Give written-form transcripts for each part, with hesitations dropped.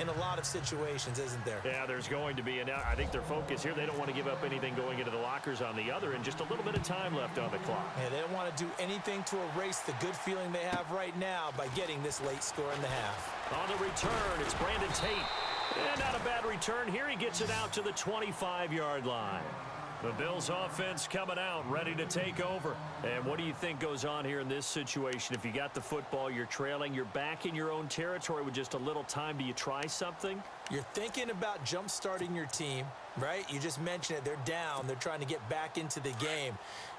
in a lot of situations, isn't there? Yeah, there's going to be. And I think their focus here, they don't want to give up anything going into the lockers on the other, and just a little bit of time left on the clock. Yeah, they don't want to do anything to erase the good feeling they have right now by getting this late score in the half. On the return, it's Brandon Tate. And not a bad return here. He gets it out to the 25-yard line. The Bills offense coming out, ready to take over. And what do you think goes on here in this situation? If you got the football, you're trailing, you're back in your own territory with just a little time. Do you try something? You're thinking about jump-starting your team, right? You just mentioned it. They're down. They're trying to get back into the game.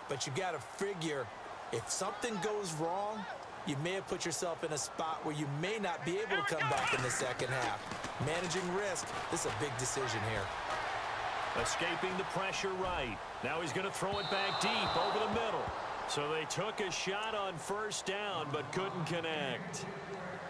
But you got to figure, if something goes wrong, you may have put yourself in a spot where you may not be able to come back in the second half. Managing risk, this is a big decision here. Escaping the pressure right. Now he's going to throw it back deep over the middle. So they took a shot on first down but couldn't connect.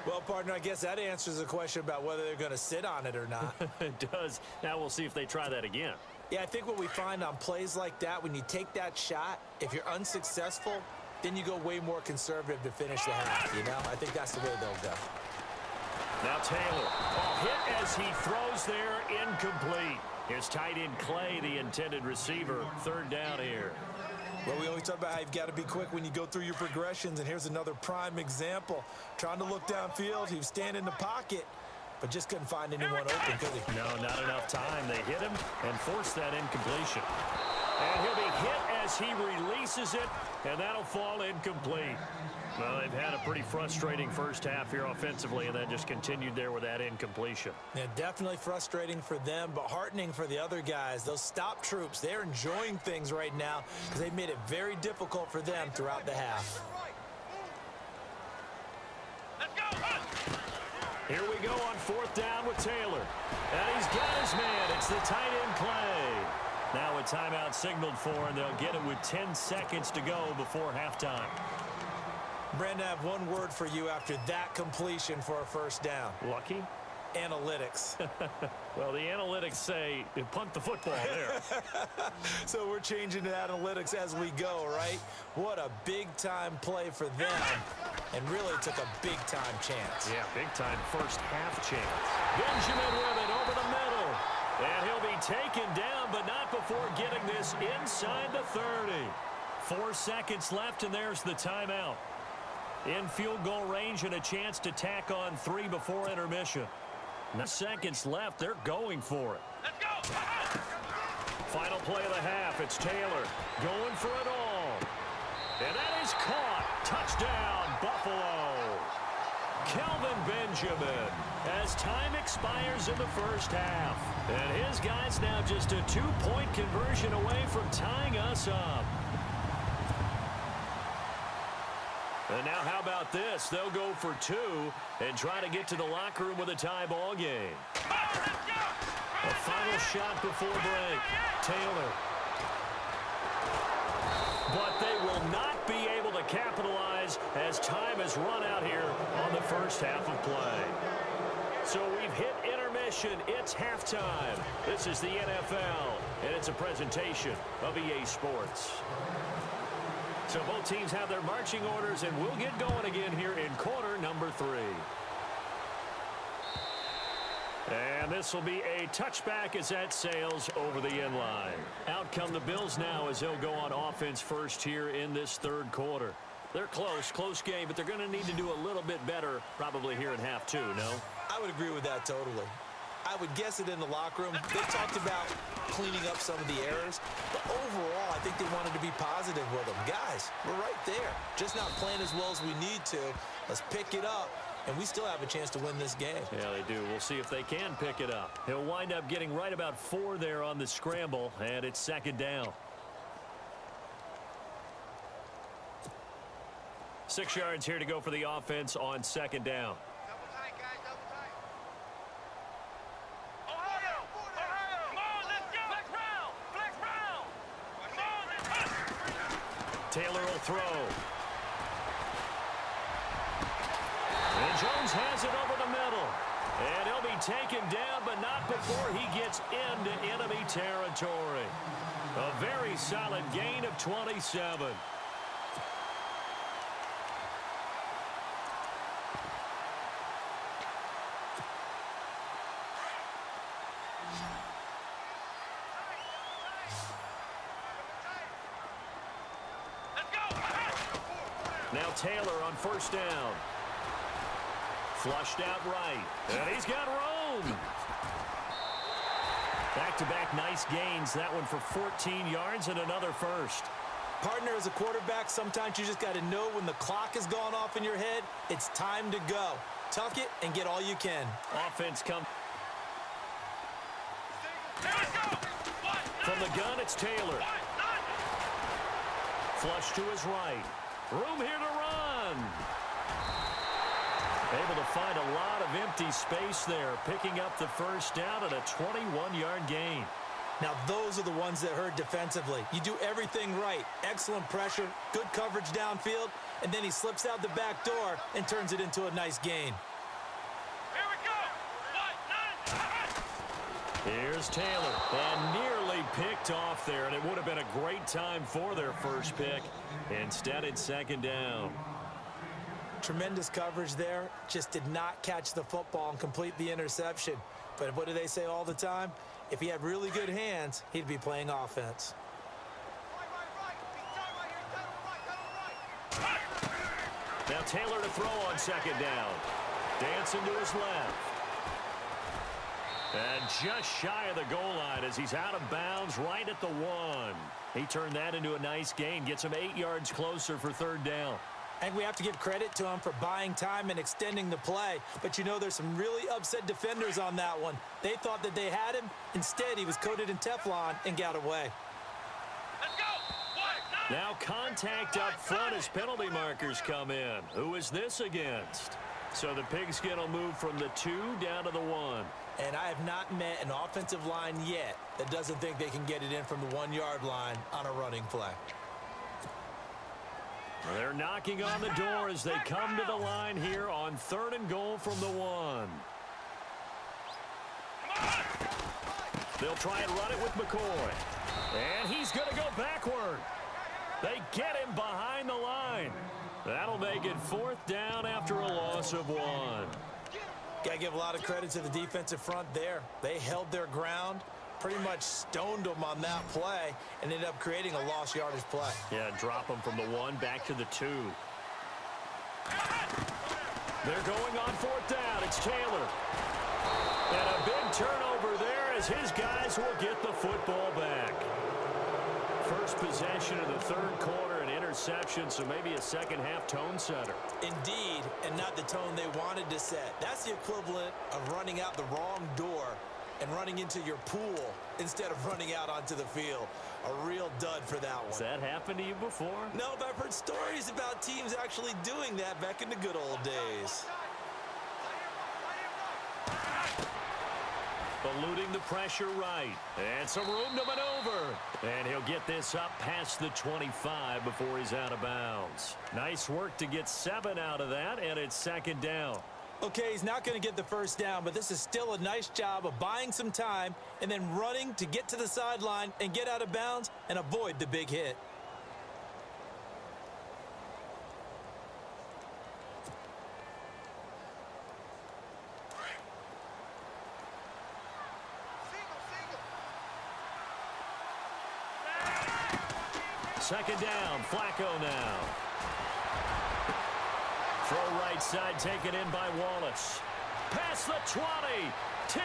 Well, partner, I guess that answers the question about whether they're going to sit on it or not. It does. Now we'll see if they try that again. Yeah, I think what we find on plays like that, when you take that shot, if you're unsuccessful, then you go way more conservative to finish the half, you know? I think that's the way they'll go. Now Taylor. Ball hit as he throws there, incomplete. Here's tight end Clay, the intended receiver. Third down here. Well, we always talk about how you've got to be quick when you go through your progressions, and here's another prime example. Trying to look downfield, he was standing in the pocket, but just couldn't find anyone open, could he? No, not enough time. They hit him and forced that incompletion. And he'll be hit as he releases it, and that'll fall incomplete. Well, they've had a pretty frustrating first half here offensively, and then just continued there with that incompletion. Yeah, definitely frustrating for them, but heartening for the other guys. Those stop troops, they're enjoying things right now because they've made it very difficult for them throughout the half. Here we go on fourth down with Taylor. And he's got his man. It's the tight end Clay. Now a timeout signaled for, and they'll get it with 10 seconds to go before halftime. Brandon, I have one word for you after that completion for a first down. Lucky? Analytics. Well, the analytics say punt the football there. So we're changing to analytics as we go, right? What a big-time play for them. And really took a big-time chance. Yeah, big-time first half chance. Benjamin with it over the middle. And he'll be taken down, but not before getting this inside the 30. 4 seconds left, and there's the timeout. In field goal range and a chance to tack on 3 before intermission. 9 seconds left. They're going for it. Let's go! Final play of the half. It's Taylor going for it all. And that is caught. Touchdown, Buffalo. Kelvin Benjamin as time expires in the first half. And his guys now just a 2-point conversion away from tying us up. And now how about this? They'll go for 2 and try to get to the locker room with a tie ball game. A final shot before break. Taylor. But they will not be able to capitalize as time has run out here on the first half of play. So we've hit intermission. It's halftime. This is the NFL, and it's a presentation of EA Sports. So both teams have their marching orders, and we'll get going again here in quarter number 3. And this will be a touchback as that sails over the end line. Out come the Bills now as they'll go on offense first here in this third quarter. They're close game, but they're going to need to do a little bit better probably here in half 2, no? I would agree with that totally. I would guess it in the locker room. They talked about cleaning up some of the errors, but overall, I think they wanted to be positive with them. Guys, we're right there. Just not playing as well as we need to. Let's pick it up, and we still have a chance to win this game. Yeah, they do. We'll see if they can pick it up. He'll wind up getting right about 4 there on the scramble, and it's second down. 6 yards here to go for the offense on second down. Taylor will throw. And Jones has it over the middle. And he'll be taken down, but not before he gets into enemy territory. A very solid gain of 27. Now Taylor on first down. Flushed out right. And he's got room. Back-to-back nice gains. That one for 14 yards and another first. Partner, as a quarterback, sometimes you just got to know when the clock has gone off in your head, it's time to go. Tuck it and get all you can. Offense come. From the gun, it's Taylor. Flush to his right. Room here to run. Able to find a lot of empty space there, picking up the first down and a 21-yard gain. Now, those are the ones that hurt defensively. You do everything right. Excellent pressure, good coverage downfield, and then he slips out the back door and turns it into a nice gain. Here we go. Here's Taylor, and nearly picked off there, and it would have been a great time for their first pick. Instead, it's second down. Tremendous coverage there. Just did not catch the football and complete the interception. But what do they say all the time? If he had really good hands, he'd be playing offense. Now Taylor to throw on second down. Dancing to his left. And just shy of the goal line as he's out of bounds right at the 1. He turned that into a nice gain. Gets him 8 yards closer for third down. And we have to give credit to him for buying time and extending the play. But, you know, there's some really upset defenders on that one. They thought that they had him. Instead, he was coated in Teflon and got away. Let's go. Now contact up front as penalty markers come in. Who is this against? So the Pigskin will move from the 2 down to the 1. And I have not met an offensive line yet that doesn't think they can get it in from the 1-yard line on a running play. They're knocking on the door as they come to the line here on 3rd and goal from the 1. They'll try and run it with McCoy. And he's going to go backward. They get him behind the line. That'll make it 4th down after a loss of 1. Got to give a lot of credit to the defensive front there. They held their ground, pretty much stoned them on that play, and ended up creating a lost yardage play. Yeah, drop them from the 1 back to the 2. They're going on 4th down. It's Taylor. And a big turnover there as his guys will get the football back. First possession of the 3rd quarter, an interception, so maybe a second-half tone setter. Indeed, and not the tone they wanted to set. That's the equivalent of running out the wrong door and running into your pool instead of running out onto the field. A real dud for that one. Has that happened to you before? No, but I've heard stories about teams actually doing that back in the good old days. Eluding the pressure right. And some room to maneuver. And he'll get this up past the 25 before he's out of bounds. Nice work to get 7 out of that, and it's second down. Okay, he's not going to get the first down, but this is still a nice job of buying some time and then running to get to the sideline and get out of bounds and avoid the big hit. Second down, Flacco now. Throw right side taken in by Wallace. Past the 20, 10,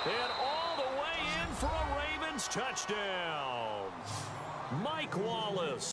and all the way in for a Ravens touchdown. Mike Wallace.